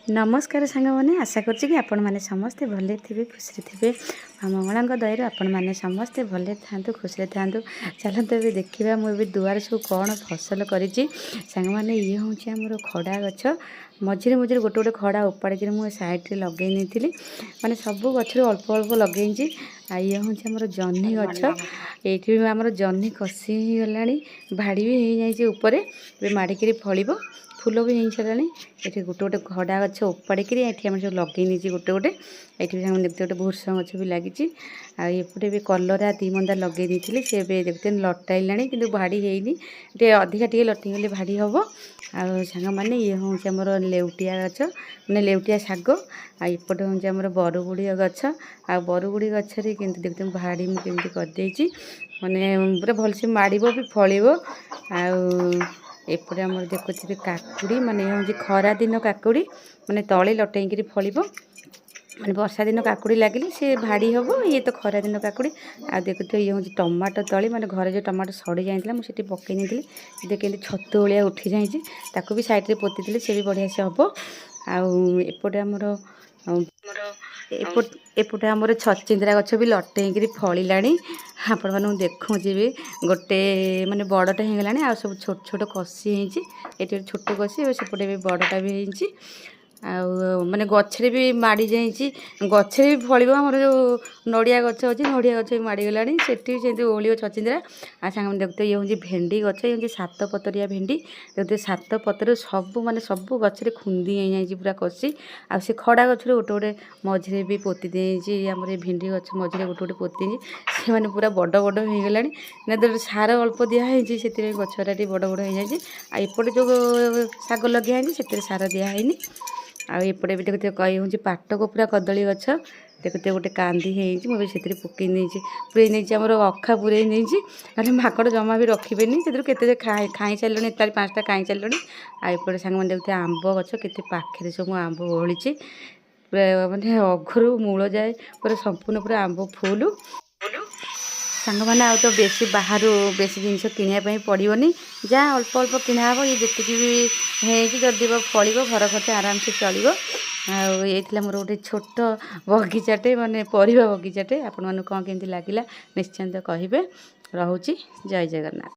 नमस्कार सांग मैंने आशा करुच्ची कि आपण मैंने समस्ते भले थे खुशी थे मंगला दयर आपण मैंने समस्ते भले था खुशी था चलते भी देखा मुझे दुआर सब कौन फसल करी सांग मैंने ये हूँ आमर खड़ा गछ मझे मझे गोटे गोटे खड़ा उपाड़ी मुझे सैड्रे लगे नहीं मैंने सब गचर अल्प अल्प लगे ये हूँ आमर जह्नी गछ ये आमर जह्नी कषि गला भाड़ी भी हो जाए माड़िकी फल फूल भी हो सारा ये गोटे गोटे खड़ा गछ उपाड़ी ये आम सब लगे नहीं गोटे गोटे ये देखते गोटे भूषण गछ भी लगी आउटे भी कलरा दी मंदा लगे दी सी देखते लटाइला कि भाड़ी है अधिका टे लटिगले भाड़ी हम आंग मैंने ये हूँ आमर लेउटिया गछ मैंने लेउटिया शाग आईपटे हूँ आमर बरगुड़ी गछ आ बरगुड़ी गचरे कि देखते भाड़ी मुझे करदे माने पूरा भलसे माड़ भी फल एपटे आम देखुथे काकुड़ी माने हूँ खरा दिन काकुड़ी माने तले लटेक फल माने वर्षा दिन काकुड़ी लगे सी भाड़ी हम ये तो खरा दिन काकुड़ी आ देखुथे ये हूँ टमाटो तली माने घरे जो टमाटो सड़ी जाता मुझे पकई नहीं देखिए छतु भाया उठी जाइए ताकू भी सैड्रे पोती सी भी बढ़िया से हम आउटे आमर एपटे आमर छचिंद्रा गछ भी लटेक फलिला आपण मानू देखुची भी गोटे माने बड़टा हो गला आ सब छोट छोट कषि ये छोट कषि सेपटे भी बड़टा भी हो माने गछरे भी माड़ी जाइए गछरे भी फल आमर जो नड़िया गछ अच्छी नड़िया गछ भी माड़ीगला से ओलियो छचिंद्रा आ सांग देखते ये हूँ भेंडी गछ ये सात पतरिया भेंडी देखते सात पतर सब माने सब गछरे खुंदी हो जाए पूरा कषि आ से खड़ा गछरे गोटे गोटे मझे भी पोती देजी आम भेंडी गछ मझे गोटे गोटे पोती से मैंने पूरा बड़ बड़ हो गला सार अल्प दिखाई से गछरा बड़ बड़ हो जाए आईपटे जो शाग लगे से सार दिखाई आईपटे भी देखते कई हूँ पाटक पूरा कदली गछ देखते गोटे कांदी मुझे से पकई नहीं पूरे नहीं आम अखा पूरे नहीं ना माकड़ जमा भी रखिए से खाई सारे 4-5टा खाई सारे आईपटे सांग मैंने देखते आंब गछ के पाखे सब आंब ओहली पूरा माने अघरू मूल जाए पूरा संपूर्ण पूरा आंब फुल सांग मैंने आ तो बेसी बाहर बेसी जिनस किनापी पड़ोनी जहाँ अल्प अल्प किना हे ये जी भी जदि फल घर खर्च आराम से चलो ये मोर गोटे छोट बगीचाटे माने परिवा बगीचाटे आपण मानू कौन केमती लगिला निश्चिंत कहे रोचे जय जगन्नाथ।